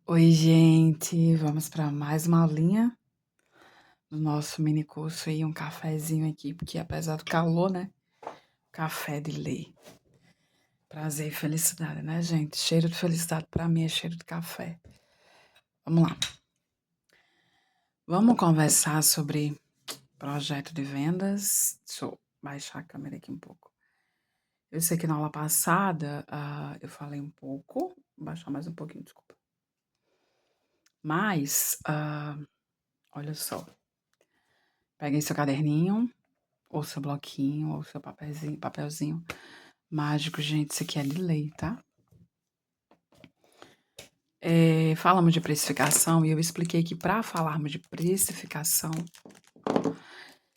Oi, gente, vamos para mais uma aulinha do nosso mini curso aí, um cafezinho aqui, porque apesar do calor, né? Café de lei. Prazer e felicidade, né, gente? Cheiro de felicidade para mim é cheiro de café. Vamos lá. Vamos conversar sobre projeto de vendas. Deixa eu baixar a câmera aqui um pouco. Eu sei que na aula passada eu falei um pouco, vou baixar mais um pouquinho, desculpa. Mas, olha só. Peguem seu caderninho, ou seu bloquinho, ou seu papelzinho mágico, gente, isso aqui é de lei, tá? Falamos de precificação e eu expliquei que para falarmos de precificação,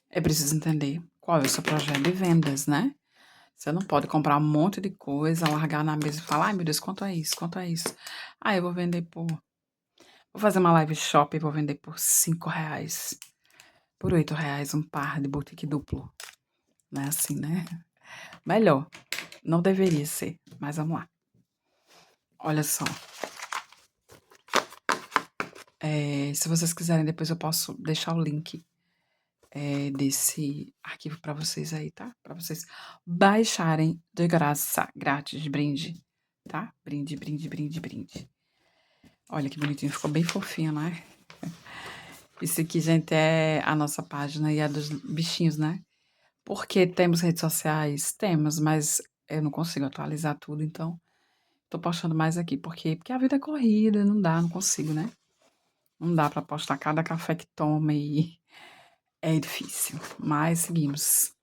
é preciso entender qual é o seu projeto de vendas, né? Você não pode comprar um monte de coisa, largar na mesa e falar, ai meu Deus, quanto é isso, quanto é isso? Ah, eu vou vender por... Vou fazer uma live shop e vou vender por R$ 5, por R$ 8 um par de boutique duplo. Não é assim, né? Melhor, não deveria ser, mas vamos lá. Olha só. Se vocês quiserem, depois eu posso deixar o link desse arquivo para vocês aí, tá? Para vocês baixarem de graça, grátis, brinde, tá? Brinde, brinde, brinde, brinde. Olha que bonitinho, ficou bem fofinho, né? Isso aqui, gente, é a nossa página e a dos bichinhos, né? Porque temos redes sociais? Temos, mas eu não consigo atualizar tudo, então tô postando mais aqui. Por quê? Porque a vida é corrida, não dá, não consigo, né? Não dá para postar cada café que toma e é difícil, mas seguimos.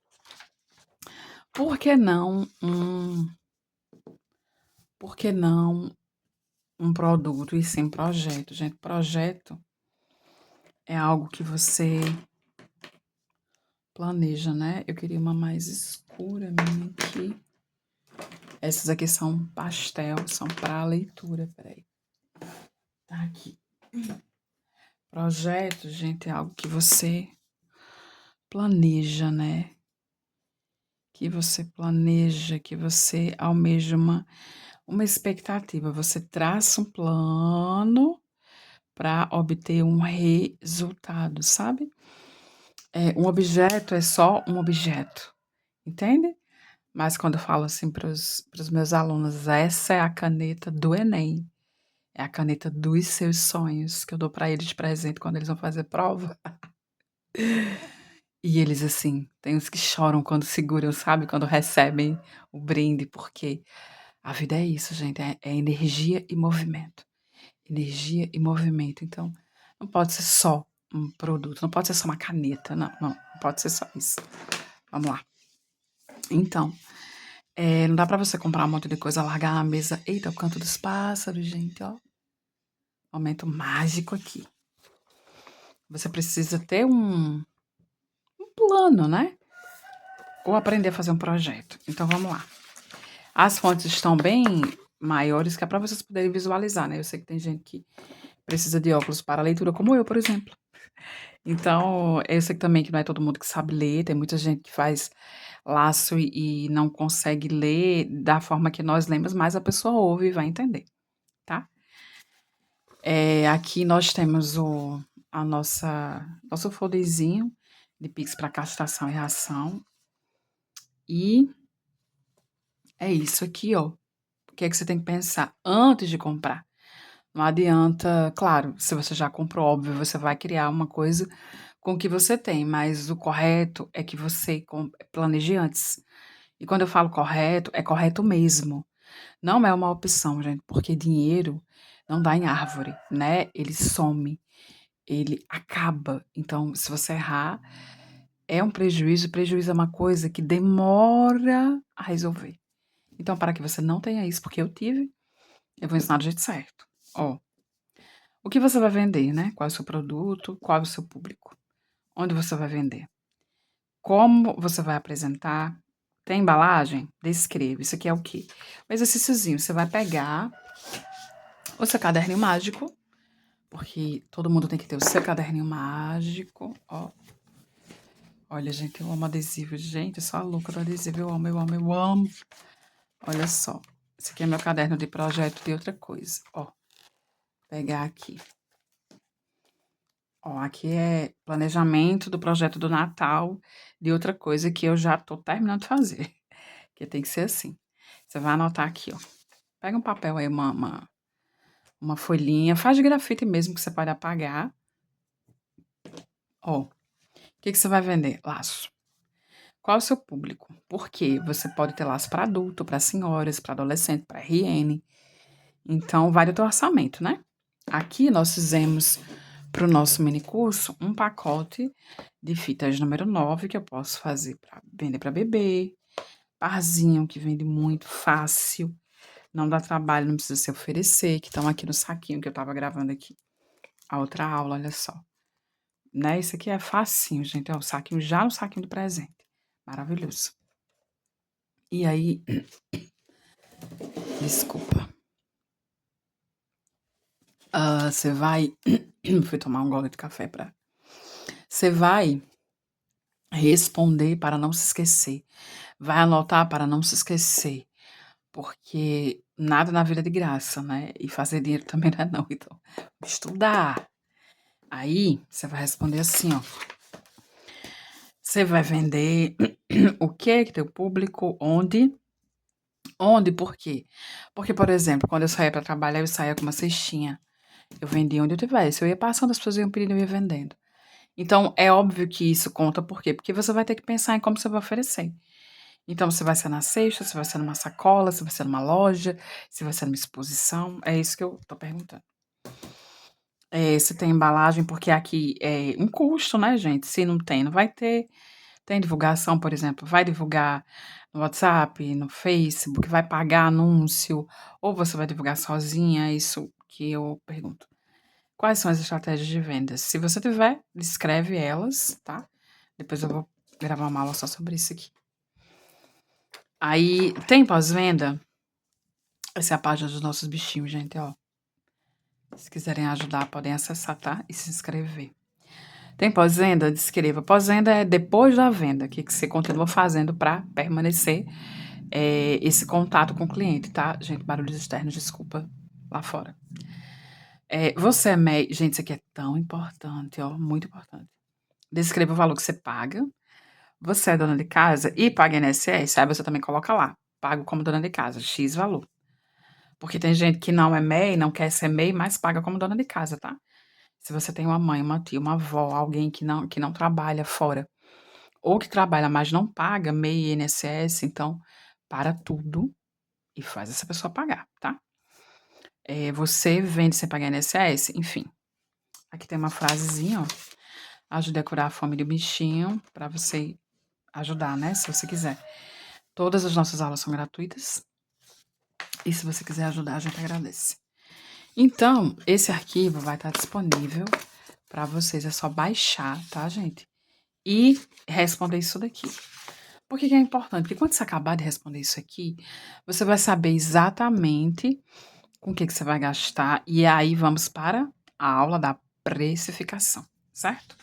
Por que não por que não um produto e sim projeto? Gente, projeto é algo que você planeja, né? Eu queria uma mais escura minha aqui. Essas aqui são pastel, são para leitura, peraí. Tá aqui. Projeto, gente, é algo que você planeja, né? Que você planeja, que você almeja uma expectativa. Você traça um plano para obter um resultado, sabe? Um objeto é só um objeto, entende? Mas quando eu falo assim para os meus alunos, essa é a caneta do Enem, é a caneta dos seus sonhos, que eu dou para eles de presente quando eles vão fazer prova. E eles, assim, tem uns que choram quando seguram, sabe? Quando recebem o brinde, porque a vida é isso, gente, é energia e movimento. Energia e movimento. Então, não pode ser só um produto, não pode ser só uma caneta, não pode ser só isso. Vamos lá. Então, não dá pra você comprar um monte de coisa, largar na mesa. Eita, o canto dos pássaros, gente, ó. Momento mágico aqui. Você precisa ter um plano, né? Ou aprender a fazer um projeto. Então, vamos lá. As fontes estão bem maiores, que é para vocês poderem visualizar, né? Eu sei que tem gente que precisa de óculos para leitura, como eu, por exemplo. Então, eu sei também que não é todo mundo que sabe ler, tem muita gente que faz laço e não consegue ler da forma que nós lemos, mas a pessoa ouve e vai entender, tá? Aqui nós temos nosso folderzinho de Pix para castração e ração. E é isso aqui, ó. O que é que você tem que pensar antes de comprar? Não adianta, claro, se você já comprou, óbvio, você vai criar uma coisa com o que você tem, mas o correto é que você planeje antes. E quando eu falo correto, é correto mesmo. Não é uma opção, gente, porque dinheiro não dá em árvore, né? Ele some, ele acaba. Então, se você errar, é um prejuízo. Prejuízo é uma coisa que demora a resolver. Então, para que você não tenha isso, porque eu tive, eu vou ensinar do jeito certo. Ó, o que você vai vender, né? Qual é o seu produto, qual é o seu público, onde você vai vender, como você vai apresentar, tem embalagem? Descreva. Isso aqui é o quê? Um exercíciozinho. Você vai pegar o seu caderninho mágico, porque todo mundo tem que ter o seu caderninho mágico, ó. Olha, gente, eu amo adesivo. Gente, eu sou a louca do adesivo. Eu amo, eu amo, eu amo. Olha só. Esse aqui é meu caderno de projeto de outra coisa, ó. pegar aqui. Ó, aqui é planejamento do projeto do Natal, de outra coisa que eu já tô terminando de fazer, que tem que ser assim. Você vai anotar aqui, ó. Pega um papel aí, uma folhinha, faz de grafite mesmo, que você pode apagar. Ó, o que você vai vender? Laço. Qual é o seu público? Porque você pode ter laço para adulto, para senhoras, para adolescente, para RN. Então, vai do teu orçamento, né? Aqui nós fizemos para o nosso mini curso um pacote de fitas número 9 que eu posso fazer para vender para bebê, parzinho que vende muito fácil, não dá trabalho, não precisa se oferecer, que estão aqui no saquinho que eu estava gravando aqui. A outra aula, olha só. Né? Isso aqui é facinho, gente. É o saquinho, já no saquinho do presente. Maravilhoso. E aí, desculpa. Você vai. Fui tomar um gole de café pra. Você vai responder para não se esquecer. Vai anotar para não se esquecer. Porque nada na vida é de graça, né? E fazer dinheiro também não é não. Então, estudar. Aí, você vai responder assim, ó. Você vai vender o que teu público, onde? Onde, por quê? Porque, por exemplo, quando eu saía para trabalhar, eu saía com uma cestinha. Eu vendia onde eu tivesse. Eu ia passando, as pessoas iam pedindo, eu ia vendendo. Então, é óbvio que isso conta, por quê? Porque você vai ter que pensar em como você vai oferecer. Então, se vai ser na cesta, se vai ser numa sacola, se vai ser numa loja, se vai ser numa exposição. É isso que eu tô perguntando. Se tem embalagem, porque aqui é um custo, né, gente? Se não tem, não vai ter. Tem divulgação, por exemplo, vai divulgar no WhatsApp, no Facebook, vai pagar anúncio, ou você vai divulgar sozinha? É isso que eu pergunto. Quais são as estratégias de vendas? Se você tiver, descreve elas, tá? Depois eu vou gravar uma aula só sobre isso aqui. Aí, tem pós-venda? Essa é a página dos nossos bichinhos, gente, ó. Se quiserem ajudar, podem acessar, tá? E se inscrever. Tem pós-venda? Descreva. Pós-venda é depois da venda, o que você continua fazendo para permanecer esse contato com o cliente, tá? Gente, barulhos externos, desculpa, lá fora. Você é MEI. Gente, isso aqui é tão importante, ó, muito importante. Descreva o valor que você paga. Você é dona de casa e paga INSS, aí você também coloca lá. Pago como dona de casa, X valor. Porque tem gente que não é MEI, não quer ser MEI, mas paga como dona de casa, tá? Se você tem uma mãe, uma tia, uma avó, alguém que não trabalha fora, ou que trabalha, mas não paga MEI e INSS, então para tudo e faz essa pessoa pagar, tá? Você vende sem pagar INSS? Enfim. Aqui tem uma frasezinha, ó. Ajude a curar a fome do bichinho, para você ajudar, né? Se você quiser. Todas as nossas aulas são gratuitas. E se você quiser ajudar, a gente agradece. Então, esse arquivo vai estar disponível para vocês. É só baixar, tá, gente? E responder isso daqui. Por que é importante? Porque quando você acabar de responder isso aqui, você vai saber exatamente com o que você vai gastar. E aí vamos para a aula da precificação, certo?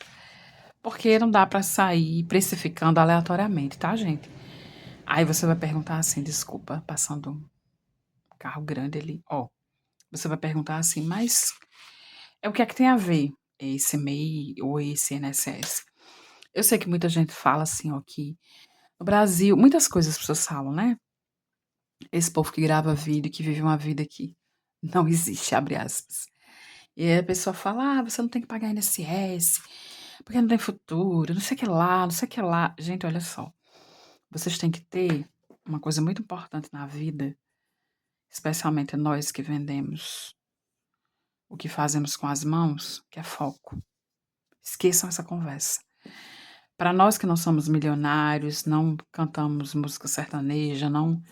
Porque não dá para sair precificando aleatoriamente, tá, gente? Aí você vai perguntar assim, desculpa, passando um carro grande ali, ó. Você vai perguntar assim, mas o que é que tem a ver esse MEI ou esse INSS? Eu sei que muita gente fala assim, ó, que no Brasil, muitas coisas as pessoas falam, né? Esse povo que grava vídeo, que vive uma vida que não existe, abre aspas. E aí a pessoa fala, você não tem que pagar INSS, porque não tem futuro, não sei o que lá, não sei o que lá. Gente, olha só, vocês têm que ter uma coisa muito importante na vida, especialmente nós que vendemos o que fazemos com as mãos, que é foco. Esqueçam essa conversa. Para nós que não somos milionários, não cantamos música sertaneja, não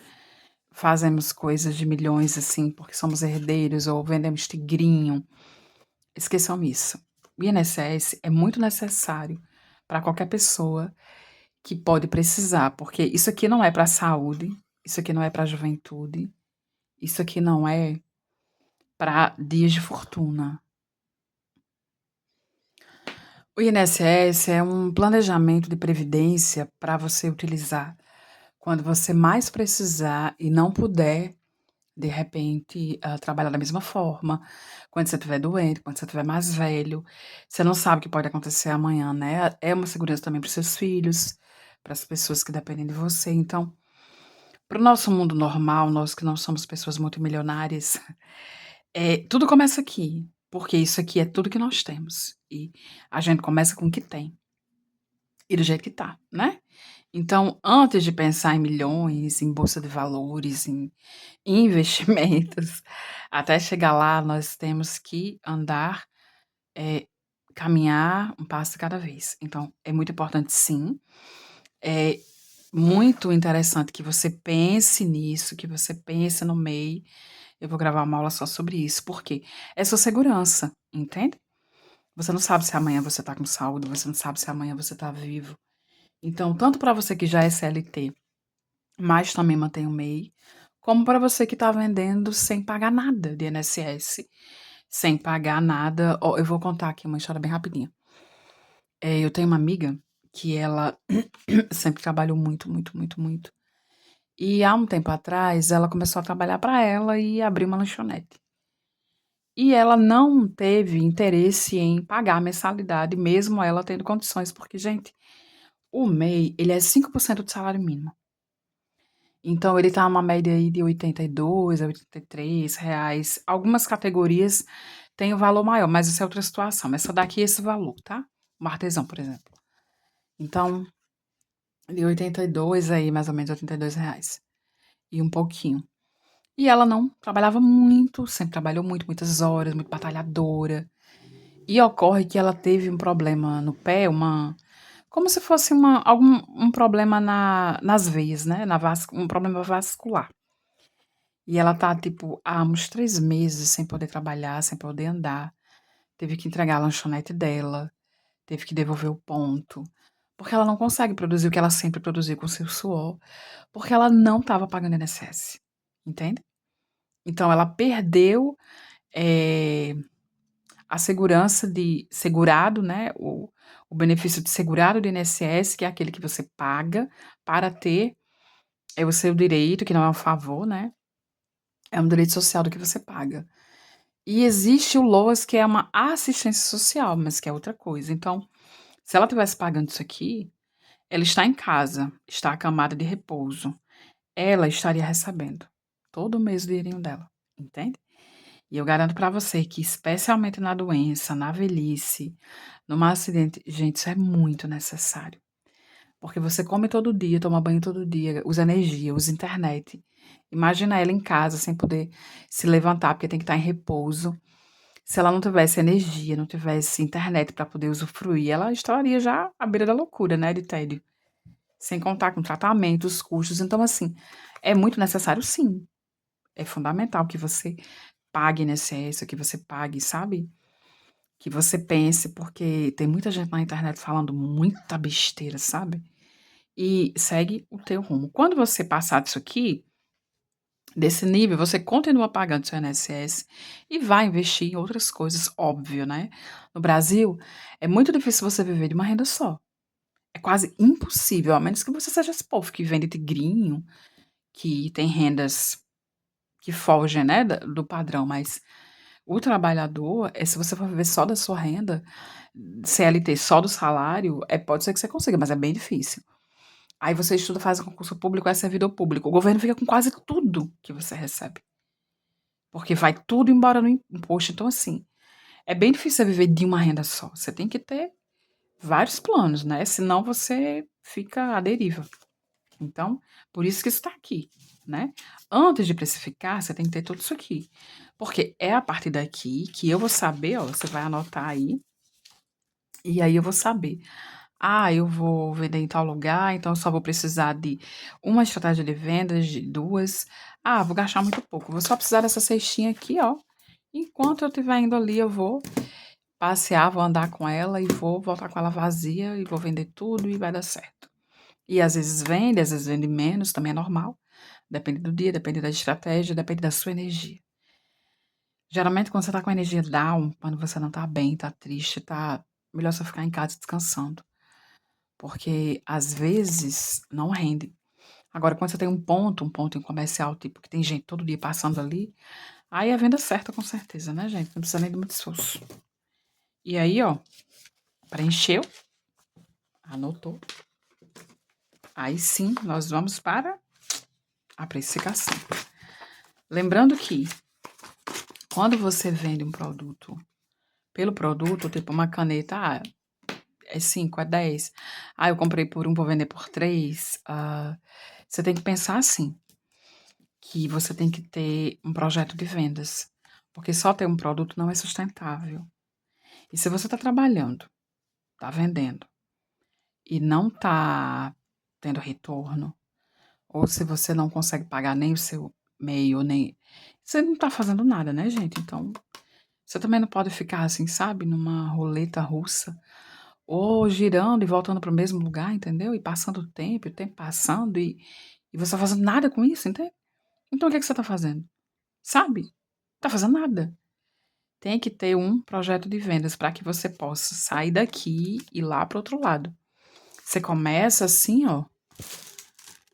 fazemos coisas de milhões assim, porque somos herdeiros ou vendemos tigrinho, esqueçam isso. O INSS é muito necessário para qualquer pessoa que pode precisar, porque isso aqui não é para a saúde, isso aqui não é para a juventude, isso aqui não é para dias de fortuna. O INSS é um planejamento de previdência para você utilizar quando você mais precisar e não puder de repente, trabalhar da mesma forma, quando você estiver doente, quando você estiver mais velho, você não sabe o que pode acontecer amanhã, né. É uma segurança também para os seus filhos, para as pessoas que dependem de você. Então, para o nosso mundo normal, nós que não somos pessoas multimilionárias, tudo começa aqui, porque isso aqui é tudo que nós temos, e a gente começa com o que tem, e do jeito que tá, né. Então, antes de pensar em milhões, em bolsa de valores, em investimentos, até chegar lá, nós temos que andar, eh, caminhar um passo de cada vez. Então, é muito importante sim, é muito interessante que você pense nisso, que você pense no MEI. Eu vou gravar uma aula só sobre isso, porque é sua segurança, entende? Você não sabe se amanhã você tá com saúde, você não sabe se amanhã você tá vivo. Então, tanto para você que já é CLT, mas também mantém o MEI, como para você que está vendendo sem pagar nada de INSS, sem pagar nada. Ó, eu vou contar aqui uma história bem rapidinha. Eu tenho uma amiga que ela sempre trabalhou muito, muito, muito, muito. E há um tempo atrás, ela começou a trabalhar para ela e abrir uma lanchonete. E ela não teve interesse em pagar a mensalidade, mesmo ela tendo condições, porque, gente, o MEI, ele é 5% do salário mínimo. Então ele tá uma média aí de 82 a R$ 83. Algumas categorias têm um valor maior, mas isso é outra situação. Essa daqui é esse valor, tá? Um artesão, por exemplo. Então, de 82 aí, mais ou menos R$ 82. E um pouquinho. E ela não trabalhava muito, sempre trabalhou muito, muitas horas, muito batalhadora. E ocorre que ela teve um problema no pé, como se fosse um problema nas veias, né? Um problema vascular. E ela tá, tipo, há uns 3 meses sem poder trabalhar, sem poder andar. Teve que entregar a lanchonete dela, teve que devolver o ponto, porque ela não consegue produzir o que ela sempre produziu com seu suor, porque ela não estava pagando INSS, entende? Então ela perdeu, eh, a segurança de segurado, né, o benefício de segurado do INSS, que é aquele que você paga para ter, o seu direito, que não é um favor, né, é um direito social do que você paga. E existe o LOAS, que é uma assistência social, mas que é outra coisa. Então, se ela estivesse pagando isso aqui, ela está em casa, está acamada de repouso, ela estaria recebendo todo mês o dinheirinho dela, entende? E eu garanto para você que, especialmente na doença, na velhice, num acidente, gente, isso é muito necessário. Porque você come todo dia, toma banho todo dia, usa energia, usa internet. Imagina ela em casa sem poder se levantar, porque tem que estar em repouso. Se ela não tivesse energia, não tivesse internet para poder usufruir, ela estaria já à beira da loucura, né, de tédio. Sem contar com tratamento, os custos. Então, assim, é muito necessário sim. É fundamental que você pague INSS, que você pague, sabe? Que você pense, porque tem muita gente na internet falando muita besteira, sabe? E segue o teu rumo. Quando você passar disso aqui, desse nível, você continua pagando seu INSS e vai investir em outras coisas, óbvio, né. No Brasil, é muito difícil você viver de uma renda só. É quase impossível, a menos que você seja esse povo que vende tigrinho, que tem rendas que fogem, né, da do padrão, mas o trabalhador, se você for viver só da sua renda, CLT só do salário, pode ser que você consiga, mas é bem difícil. Aí você estuda, faz um concurso público, é servidor público. O governo fica com quase tudo que você recebe. Porque vai tudo embora no imposto. Então, assim, é bem difícil você viver de uma renda só. Você tem que ter vários planos, né? Senão você fica à deriva. Então, por isso que isso está aqui, né? Antes de precificar, você tem que ter tudo isso aqui. Porque é a partir daqui que eu vou saber, ó, você vai anotar aí, e aí eu vou saber. Ah, eu vou vender em tal lugar, então eu só vou precisar de uma estratégia de vendas, de 2. Ah, vou gastar muito pouco, vou só precisar dessa cestinha aqui, ó. Enquanto eu estiver indo ali, eu vou passear, vou andar com ela e vou voltar com ela vazia e vou vender tudo e vai dar certo. E às vezes vende menos, também é normal. Depende do dia, depende da estratégia, depende da sua energia. Geralmente, quando você tá com a energia down, quando você não tá bem, tá triste, tá melhor você ficar em casa descansando. Porque às vezes não rende. Agora, quando você tem um ponto em comercial, tipo, que tem gente todo dia passando ali, aí é a venda certa, com certeza, né, gente? Não precisa nem de muito esforço. E aí, ó, preencheu, anotou. Aí sim, nós vamos para a precificação. Lembrando que quando você vende um produto, pelo produto, tipo uma caneta, é 5, é 10. Eu comprei por 1, vou vender por 3. Você tem que pensar assim, que você tem que ter um projeto de vendas. Porque só ter um produto não é sustentável. E se você está trabalhando, está vendendo, e não está tendo retorno, ou se você não consegue pagar nem o seu meio, nem. Você não está fazendo nada, né, gente? Então, você também não pode ficar assim, sabe, numa roleta russa, ou girando e voltando para o mesmo lugar, entendeu? E passando o tempo passando, e você tá fazendo nada com isso, entende? Então, o que é que você está fazendo? Sabe? Tá fazendo nada. Tem que ter um projeto de vendas para que você possa sair daqui e ir lá para outro lado. Você começa assim, ó,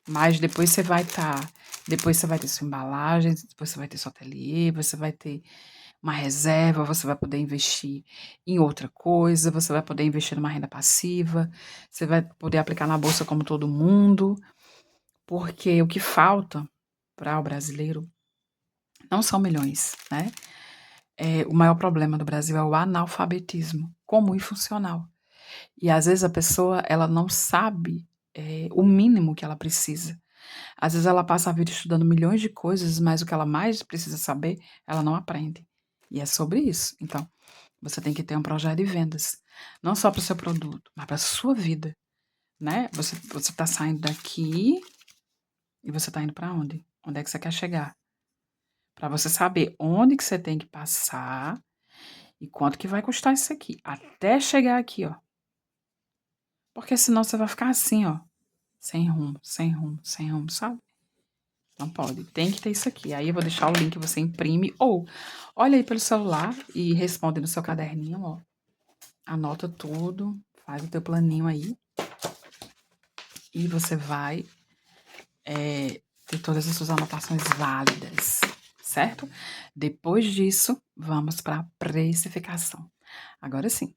mas depois você vai estar. Depois você vai ter sua embalagem, depois você vai ter seu ateliê, você vai ter uma reserva, você vai poder investir em outra coisa, você vai poder investir numa renda passiva, você vai poder aplicar na bolsa como todo mundo, porque o que falta para o brasileiro não são milhões, né? O maior problema do Brasil é o analfabetismo comum e funcional. E às vezes a pessoa ela não sabe o mínimo que ela precisa. Às vezes ela passa a vida estudando milhões de coisas, mas o que ela mais precisa saber, ela não aprende. E é sobre isso. Então, você tem que ter um projeto de vendas, não só para o seu produto, mas para a sua vida, né? Você está saindo daqui e você está indo para onde? Onde é que você quer chegar? Para você saber onde que você tem que passar e quanto que vai custar isso aqui, até chegar aqui, ó. Porque senão você vai ficar assim, ó, sem rumo, sem rumo, sem rumo, sabe? Não pode, tem que ter isso aqui. Aí eu vou deixar o link, você imprime ou olha aí pelo celular e responde no seu caderninho, ó. Anota tudo, faz o teu planinho aí e você vai ter todas as suas anotações válidas, certo? Depois disso, vamos para a precificação. Agora sim,